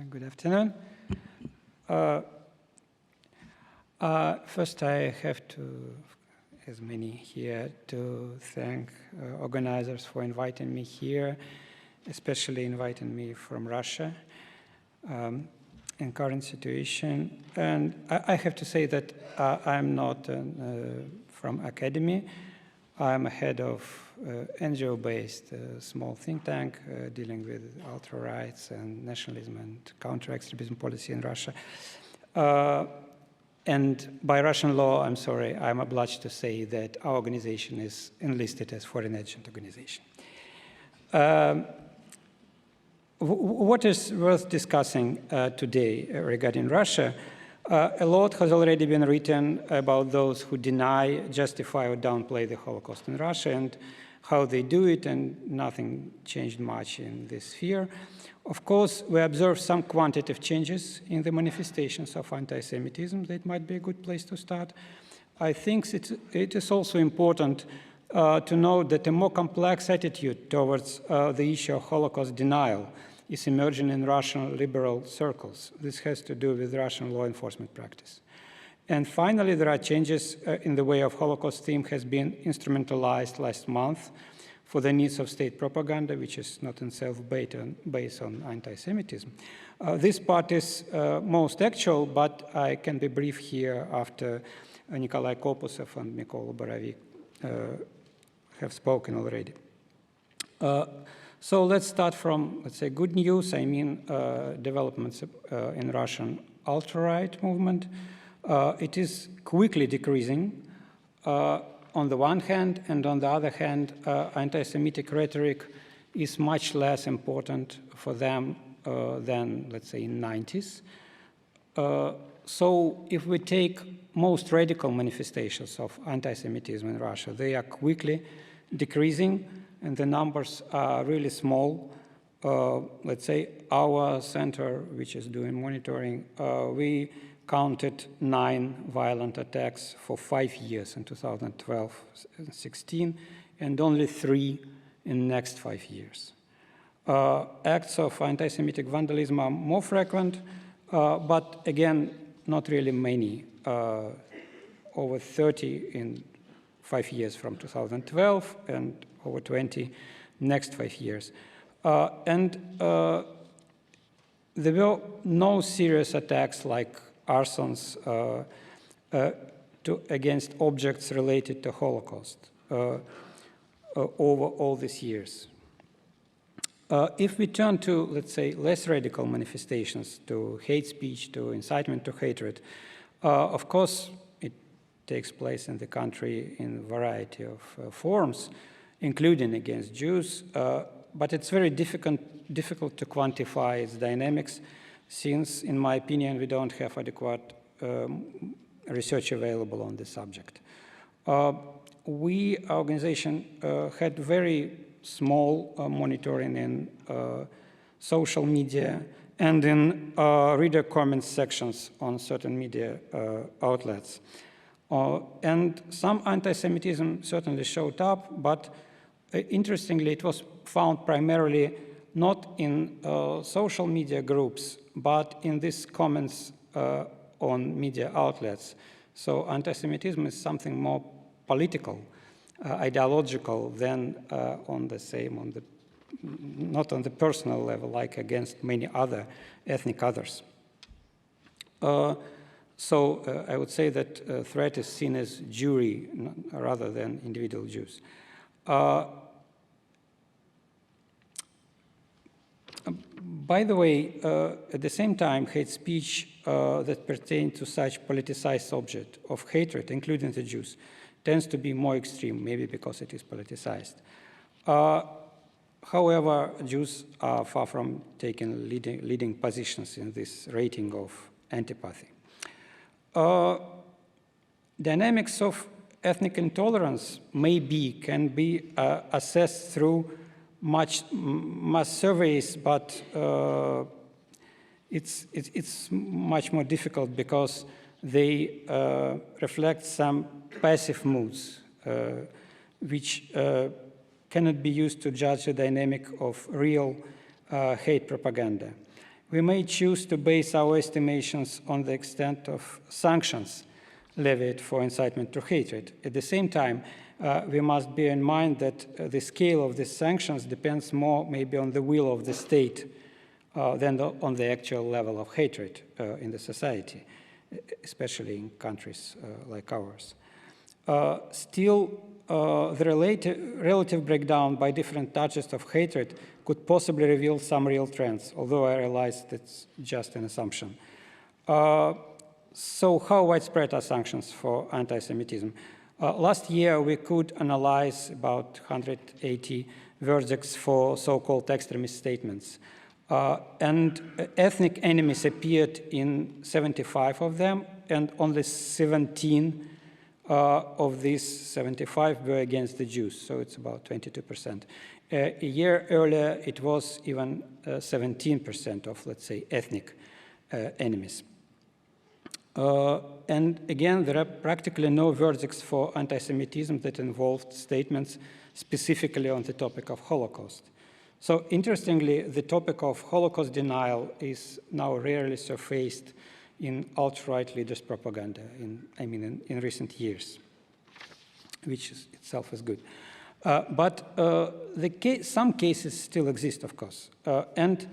Good afternoon. First, I have to, as many here, to thank organizers for inviting me here, especially inviting me from Russia in current situation. And I have to say that I'm not from academy. I'm a head of NGO-based small think tank dealing with ultra-rights and nationalism and counter-extremism policy in Russia. And by Russian law, I'm sorry, I'm obliged to say that our organization is enlisted as foreign agent organization. What is worth discussing today regarding Russia? A lot has already been written about those who deny, justify, or downplay the Holocaust in Russia and how they do it, and nothing changed much in this sphere. Of course, we observe some quantitative changes in the manifestations of anti-Semitism. That might be a good place to start. I think it is also important to note that a more complex attitude towards the issue of Holocaust denial is emerging in Russian liberal circles. This has to do with Russian law enforcement practice. And finally, there are changes in the way of Holocaust theme has been instrumentalized last month for the needs of state propaganda, which is not in itself based on anti-Semitism. This part is most actual, but I can be brief here after Nikolai Kopusov and Mykola Borovik have spoken already. So let's start from, let's say, good news. I mean, developments in Russian alt-right movement. It is quickly decreasing on the one hand, and on the other hand, anti-Semitic rhetoric is much less important for them than, let's say, in the 90s. So if we take most radical manifestations of anti-Semitism in Russia, they are quickly decreasing, and the numbers are really small. Let's say our center, which is doing monitoring, we counted 9 violent attacks for 5 years in 2012 and 16, and only 3 in the next 5 years. Acts of anti-Semitic vandalism are more frequent, but again, not really many. Over 30 in 5 years from 2012, and over 20 next 5 years. There were no serious attacks like arsons against objects related to Holocaust over all these years. If we turn to, let's say, less radical manifestations, to hate speech, to incitement to hatred, of course, it takes place in the country in a variety of forms, including against Jews, but it's very difficult to quantify its dynamics, since, in my opinion, we don't have adequate research available on the subject. We, our organization, had very small monitoring in social media and in reader comments sections on certain media outlets. And some anti-Semitism certainly showed up, but interestingly, it was found primarily not in social media groups, but in these comments on media outlets. So anti-Semitism is something more political, ideological than not on the personal level, like against many other ethnic others. So I would say that threat is seen as Jewry rather than individual Jews. By the way, at the same time, hate speech that pertains to such politicized object of hatred, including the Jews, tends to be more extreme, maybe because it is politicized. However, Jews are far from taking leading positions in this rating of antipathy. Dynamics of ethnic intolerance can be assessed through mass surveys, but it's much more difficult because they reflect some passive moods, which cannot be used to judge the dynamic of real hate propaganda. we may choose to base our estimations on the extent of sanctions levied for incitement to hatred. At the same time, we must bear in mind that the scale of these sanctions depends more maybe on the will of the state than on the actual level of hatred in the society, especially in countries like ours. Still, the relative breakdown by different touches of hatred could possibly reveal some real trends, although I realize that's just an assumption. So how widespread are sanctions for anti-Semitism? Last year, we could analyze about 180 verdicts for so-called extremist statements. And ethnic enemies appeared in 75 of them, and only 17 of these 75 were against the Jews, so it's about 22%. A year earlier, it was even 17% of, let's say, ethnic enemies. And again, there are practically no verdicts for anti-Semitism that involved statements specifically on the topic of Holocaust. So interestingly, the topic of Holocaust denial is now rarely surfaced in alt-right leaders' propaganda in recent years, which itself is good. But some cases still exist, of course. And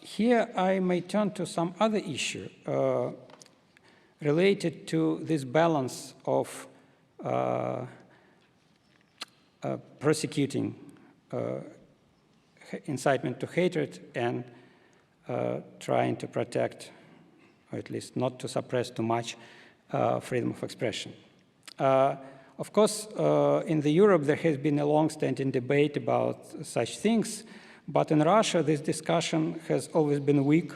here I may turn to some other issue related to this balance of prosecuting incitement to hatred and trying to protect, or at least not to suppress too much, freedom of expression. Of course, in Europe, there has been a long-standing debate about such things, but in Russia, this discussion has always been weak.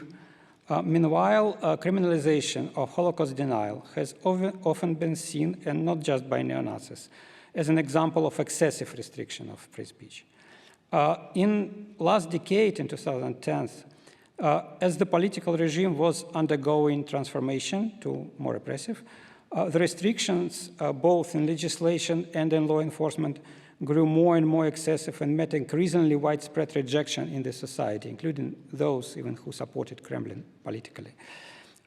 Meanwhile, criminalization of Holocaust denial has often been seen, and not just by neo-Nazis, as an example of excessive restriction of free speech. In last decade, in 2010, as the political regime was undergoing transformation to more repressive, the restrictions, both in legislation and in law enforcement, grew more and more excessive and met increasingly widespread rejection in the society, including those even who supported Kremlin politically.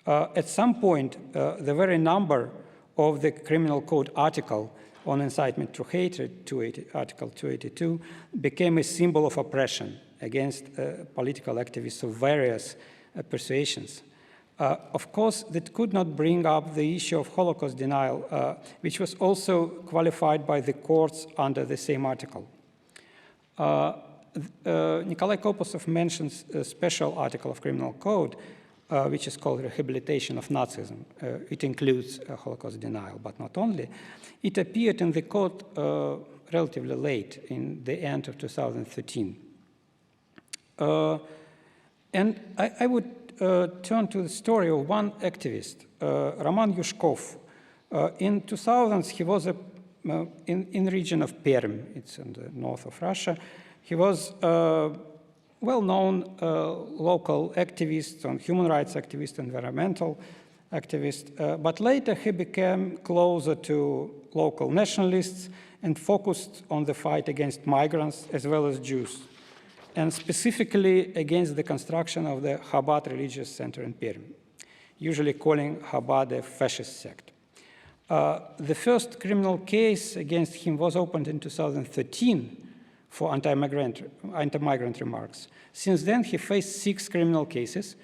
At some point, the very number of the Criminal Code article on incitement to hatred, Article 282, became a symbol of oppression against political activists of various persuasions. Of course, that could not bring up the issue of Holocaust denial, which was also qualified by the courts under the same article. Nikolai Kopasov mentions a special article of Criminal Code, which is called Rehabilitation of Nazism. It includes Holocaust denial, but not only. It appeared in the code relatively late, in the end of 2013. And I would turn to the story of one activist, Roman Yushkov. In 2000s, he was in the region of Perm, it's in the north of Russia. He was a well-known local activist, human rights activist, environmental activist, but later he became closer to local nationalists and focused on the fight against migrants as well as Jews, and specifically against the construction of the Chabad religious center in Perm, usually calling Chabad a fascist sect. The first criminal case against him was opened in 2013 for anti-migrant remarks. Since then, he faced 6 criminal cases,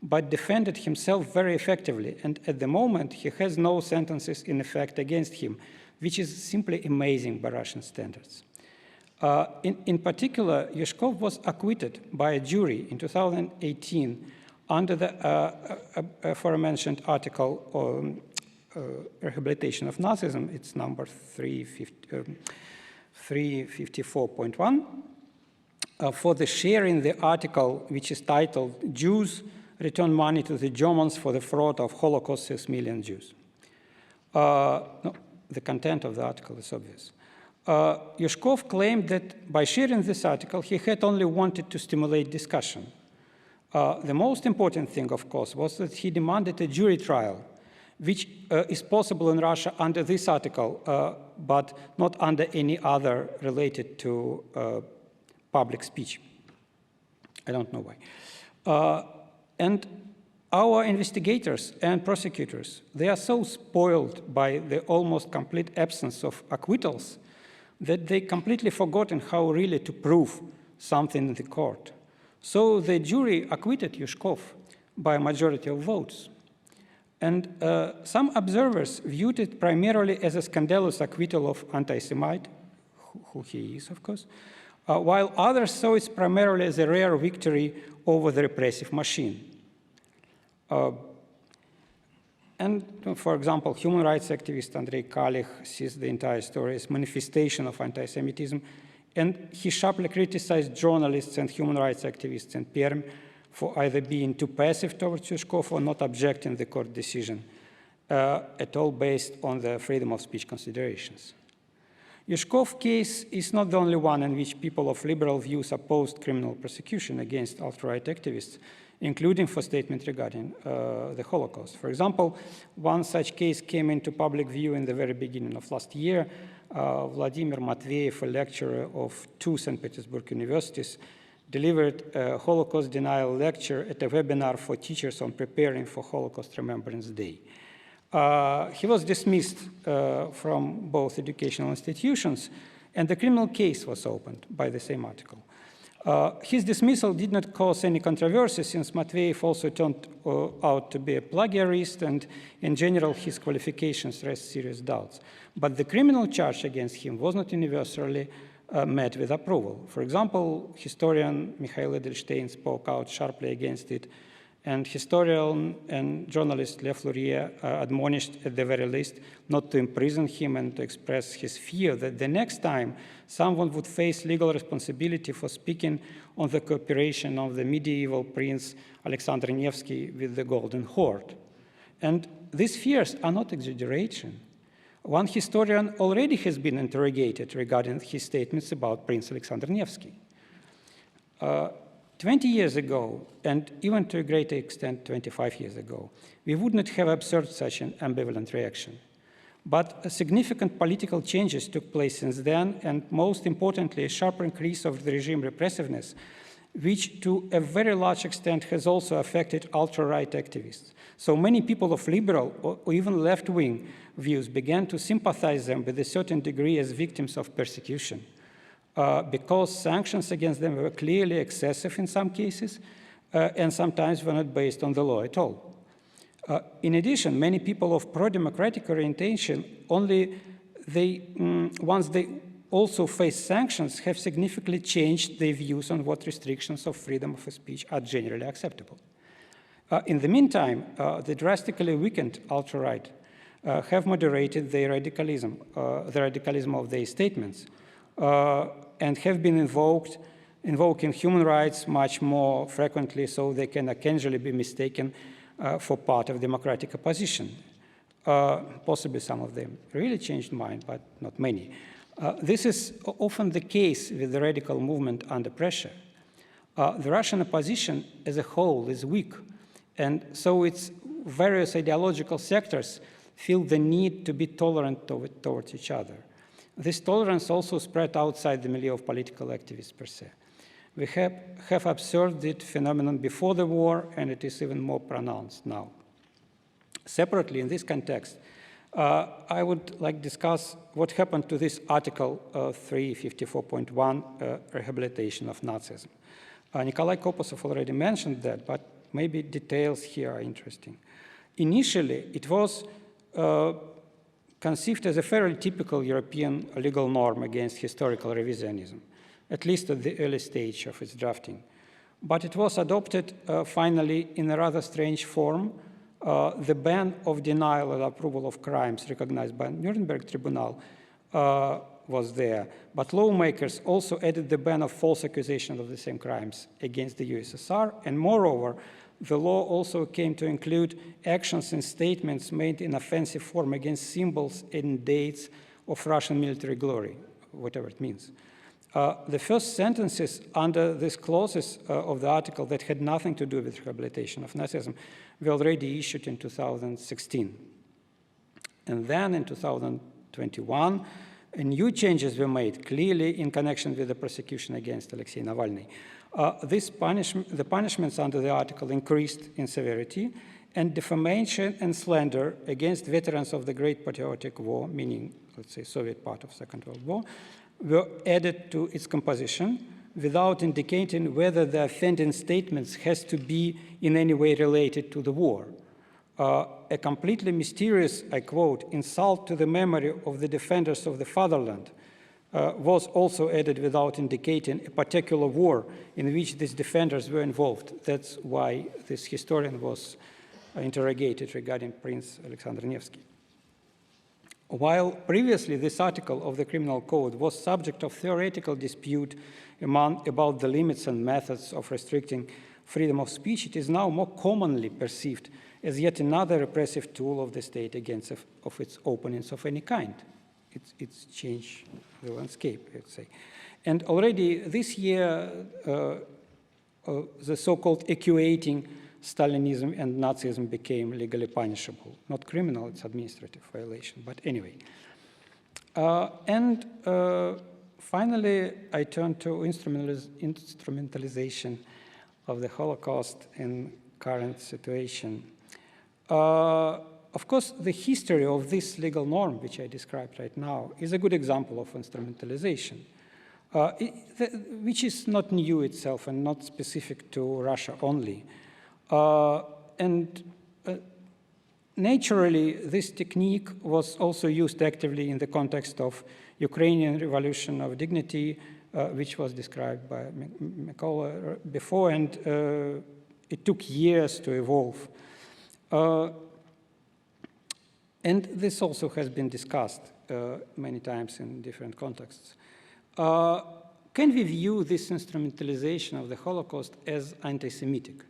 but defended himself very effectively, and at the moment, he has no sentences in effect against him, which is simply amazing by Russian standards. In particular, Yushkov was acquitted by a jury in 2018 under the aforementioned article on rehabilitation of Nazism. It's number 354.1, for the share in the article, which is titled "Jews Return Money to the Germans for the Fraud of Holocaust 6 Million Jews." No, the content of the article is obvious. Yushkov claimed that by sharing this article, he had only wanted to stimulate discussion. The most important thing, of course, was that he demanded a jury trial, which is possible in Russia under this article, but not under any other related to public speech. I don't know why. And our investigators and prosecutors, they are so spoiled by the almost complete absence of acquittals that they completely forgotten how really to prove something in the court. So the jury acquitted Yushkov by a majority of votes. And some observers viewed it primarily as a scandalous acquittal of anti-Semite, who he is, of course, while others saw it primarily as a rare victory over the repressive machine. And for example, human rights activist Andrei Kalich sees the entire story as manifestation of anti-Semitism, and he sharply criticized journalists and human rights activists in Perm for either being too passive towards Yushkov or not objecting the court decision, at all based on the freedom of speech considerations. Yushkov case is not the only one in which people of liberal views opposed criminal prosecution against alt-right activists, including for statements regarding the Holocaust. For example, one such case came into public view in the very beginning of last year. Vladimir Mattew, a lecturer of 2 St. Petersburg universities, delivered a Holocaust denial lecture at a webinar for teachers on preparing for Holocaust Remembrance Day. He was dismissed from both educational institutions, and the criminal case was opened by the same article. His dismissal did not cause any controversy, since Matveev also turned out to be a plagiarist, and in general his qualifications raised serious doubts. But the criminal charge against him was not universally met with approval. For example, historian Mikhail Edelstein spoke out sharply against it, and historian and journalist Le Flourier admonished, at the very least, not to imprison him and to express his fear that the next time someone would face legal responsibility for speaking on the cooperation of the medieval prince Alexander Nevsky with the Golden Horde. And these fears are not exaggeration. One historian already has been interrogated regarding his statements about Prince Alexander Nevsky. 20 years ago, and even to a greater extent 25 years ago, we would not have observed such an ambivalent reaction. But significant political changes took place since then, and most importantly, a sharp increase of the regime repressiveness, which to a very large extent has also affected ultra-right activists. So many people of liberal or even left-wing views began to sympathize them with a certain degree as victims of persecution, because sanctions against them were clearly excessive in some cases, and sometimes were not based on the law at all. In addition, many people of pro-democratic orientation, once they also face sanctions, have significantly changed their views on what restrictions of freedom of speech are generally acceptable. In the meantime, the drastically weakened alt-right have moderated their radicalism, the radicalism of their statements, and have been invoking human rights much more frequently, so they can occasionally be mistaken for part of democratic opposition. Possibly some of them really changed mind, but not many. This is often the case with the radical movement under pressure. The Russian opposition as a whole is weak, and so its various ideological sectors feel the need to be tolerant towards each other. This tolerance also spread outside the milieu of political activists per se. We have observed this phenomenon before the war, and it is even more pronounced now. Separately, in this context, I would like to discuss what happened to this Article 354.1, rehabilitation of Nazism. Nikolai Kopasov already mentioned that, but maybe details here are interesting. Initially, it was conceived as a fairly typical European legal norm against historical revisionism, at least at the early stage of its drafting. But it was adopted finally in a rather strange form. The ban of denial and approval of crimes recognized by Nuremberg Tribunal was there, but lawmakers also added the ban of false accusations of the same crimes against the USSR, and moreover, the law also came to include actions and statements made in offensive form against symbols and dates of Russian military glory, whatever it means. The first sentences under these clauses of the article that had nothing to do with rehabilitation of Nazism were already issued in 2016. And then in 2021, new changes were made, clearly in connection with the prosecution against Alexei Navalny. The punishments under the article increased in severity, and defamation and slander against veterans of the Great Patriotic War, meaning, let's say, Soviet part of Second World War, were added to its composition without indicating whether the offending statements has to be in any way related to the war. A completely mysterious, I quote, insult to the memory of the defenders of the fatherland was also added without indicating a particular war in which these defenders were involved. That's why this historian was interrogated regarding Prince Alexander Nevsky. While previously this article of the Criminal Code was subject of theoretical dispute about the limits and methods of restricting freedom of speech, it is now more commonly perceived as yet another repressive tool of the state against of its opponents of any kind. It's changed the landscape, let's say. And already this year, the so-called equating Stalinism and Nazism became legally punishable. Not criminal, it's administrative violation, but anyway. Finally, I turn to instrumentalization of the Holocaust in current situation. Of course, the history of this legal norm, which I described right now, is a good example of instrumentalization, which is not new itself and not specific to Russia only. Naturally, this technique was also used actively in the context of Ukrainian Revolution of Dignity, which was described by Mykola before, and it took years to evolve. And this also has been discussed many times in different contexts. Can we view this instrumentalization of the Holocaust as anti-Semitic?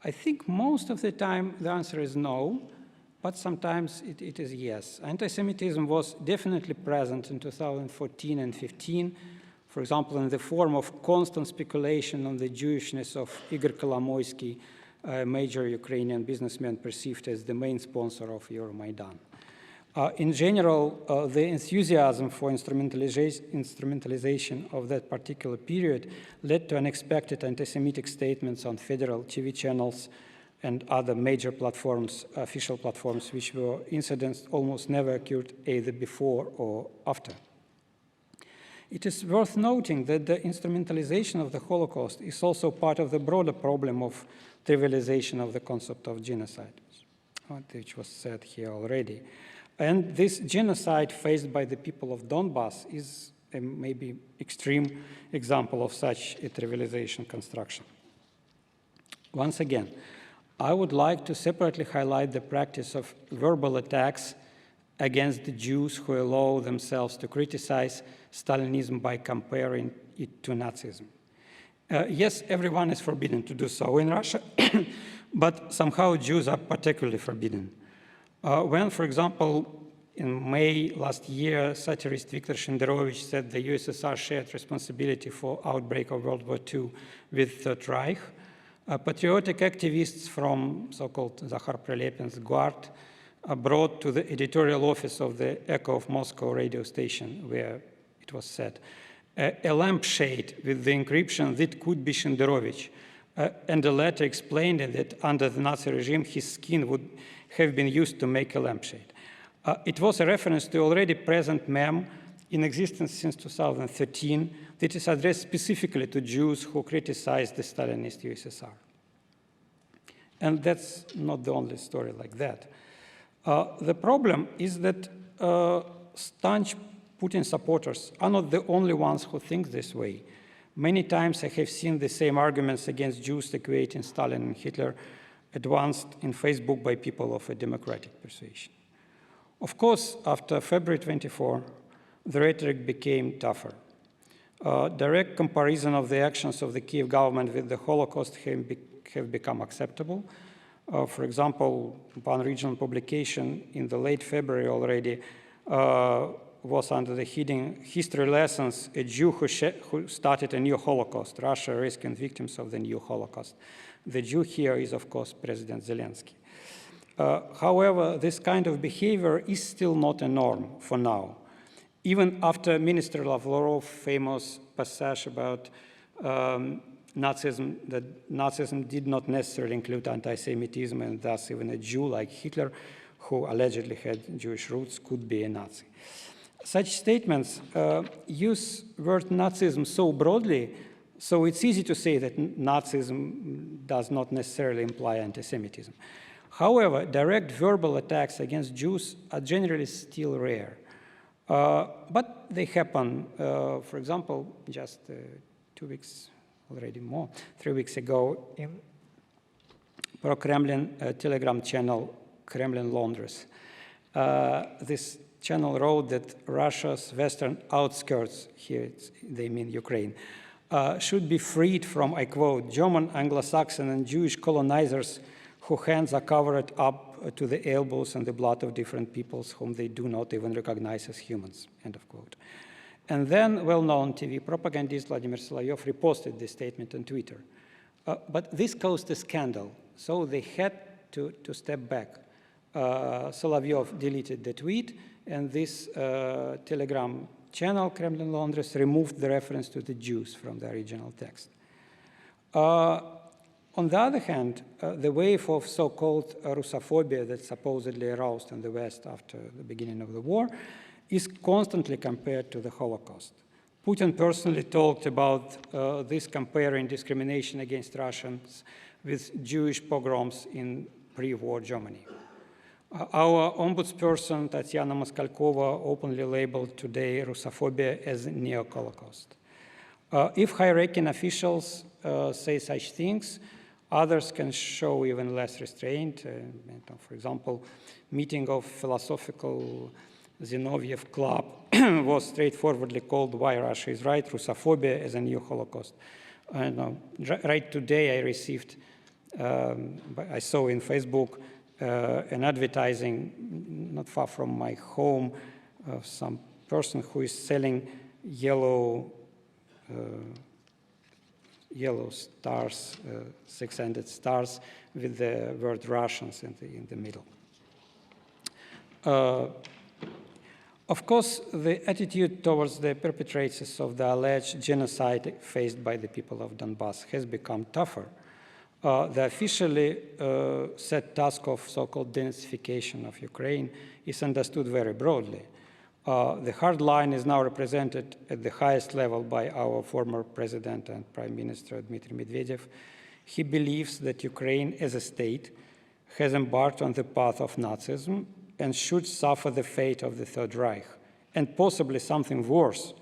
I think most of the time the answer is no, but sometimes it is yes. Anti-Semitism was definitely present in 2014 and 15, for example, in the form of constant speculation on the Jewishness of Igor Kolomoisky, a major Ukrainian businessman perceived as the main sponsor of Euromaidan. In general, the enthusiasm for instrumentalization of that particular period led to unexpected anti-Semitic statements on federal TV channels and other major platforms, official platforms, which were incidents almost never occurred either before or after. It is worth noting that the instrumentalization of the Holocaust is also part of the broader problem of trivialization of the concept of genocide, which was said here already. And this genocide faced by the people of Donbass is a maybe extreme example of such a trivialization construction. Once again, I would like to separately highlight the practice of verbal attacks against the Jews who allow themselves to criticize Stalinism by comparing it to Nazism. Yes, everyone is forbidden to do so in Russia, but somehow Jews are particularly forbidden. When, for example, in May last year, satirist Viktor Shenderovich said the USSR shared responsibility for outbreak of World War II with Third Reich, patriotic activists from so-called Zakhar Prelepin's Guard brought to the editorial office of the Echo of Moscow radio station, where it was said, a lampshade with the encryption that could be Shenderovich, and the letter explained that under the Nazi regime, his skin would have been used to make a lampshade. It was a reference to already present meme in existence since 2013 that is addressed specifically to Jews who criticized the Stalinist USSR. And that's not the only story like that. The problem is that staunch Putin supporters are not the only ones who think this way. Many times I have seen the same arguments against Jews equating Stalin and Hitler advanced in Facebook by people of a democratic persuasion. Of course, after February 24, the rhetoric became tougher. Direct comparison of the actions of the Kiev government with the Holocaust have become acceptable. For example, one regional publication in the late February already was under the heading History Lessons, a Jew who started a new Holocaust, Russia rescuing victims of the new Holocaust. The Jew here is, of course, President Zelensky. However, this kind of behavior is still not a norm for now. Even after Minister Lavrov's famous passage about Nazism did not necessarily include anti-Semitism, and thus even a Jew like Hitler, who allegedly had Jewish roots, could be a Nazi. Such statements use word Nazism so broadly, so it's easy to say that Nazism does not necessarily imply anti-Semitism. However, direct verbal attacks against Jews are generally still rare. But they happen. For example, just 2 weeks, already more, 3 weeks ago, in pro-Kremlin Telegram channel, Kremlin Laundress. This channel wrote that Russia's western outskirts, here they mean Ukraine, should be freed from, I quote, German, Anglo-Saxon, and Jewish colonizers whose hands are covered up to the elbows in the blood of different peoples whom they do not even recognize as humans, end of quote. And then well-known TV propagandist Vladimir Solovyov reposted this statement on Twitter. But this caused a scandal, so they had to step back. Solovyov deleted the tweet, and this Telegram channel, Kremlin Laundress, removed the reference to the Jews from the original text. On the other hand, the wave of so-called Russophobia that supposedly aroused in the West after the beginning of the war is constantly compared to the Holocaust. Putin personally talked about this comparing discrimination against Russians with Jewish pogroms in pre-war Germany. Our ombudsperson, Tatiana Moskalkova, openly labeled today Russophobia as neo-Holocaust. If high-ranking officials say such things, others can show even less restraint. For example, meeting of philosophical Zinoviev Club was straightforwardly called Why Russia is Right, Russophobia as a new Holocaust. Right today I received, I saw in Facebook an advertising not far from my home of some person who is selling yellow stars, 600 stars with the word Russians in the middle. Of course, the attitude towards the perpetrators of the alleged genocide faced by the people of Donbass has become tougher. The officially set task of so-called denazification of Ukraine is understood very broadly. The hard line is now represented at the highest level by our former president and prime minister, Dmitry Medvedev. He believes that Ukraine as a state has embarked on the path of Nazism and should suffer the fate of the Third Reich, and possibly something worse,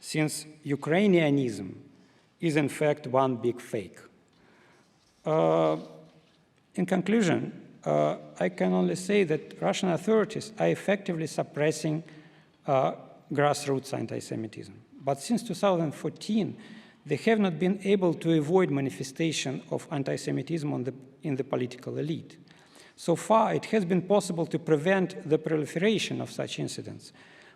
since Ukrainianism is in fact one big fake. In conclusion, I can only say that Russian authorities are effectively suppressing grassroots anti-Semitism. But since 2014, they have not been able to avoid manifestation of anti-Semitism in the political elite. So far, it has been possible to prevent the proliferation of such incidents,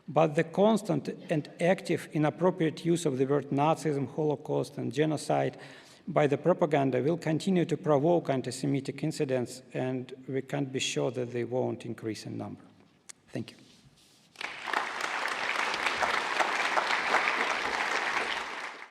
but the constant and active inappropriate use of the word Nazism, Holocaust, and genocide by the propaganda will continue to provoke anti-Semitic incidents, and we can't be sure that they won't increase in number. Thank you.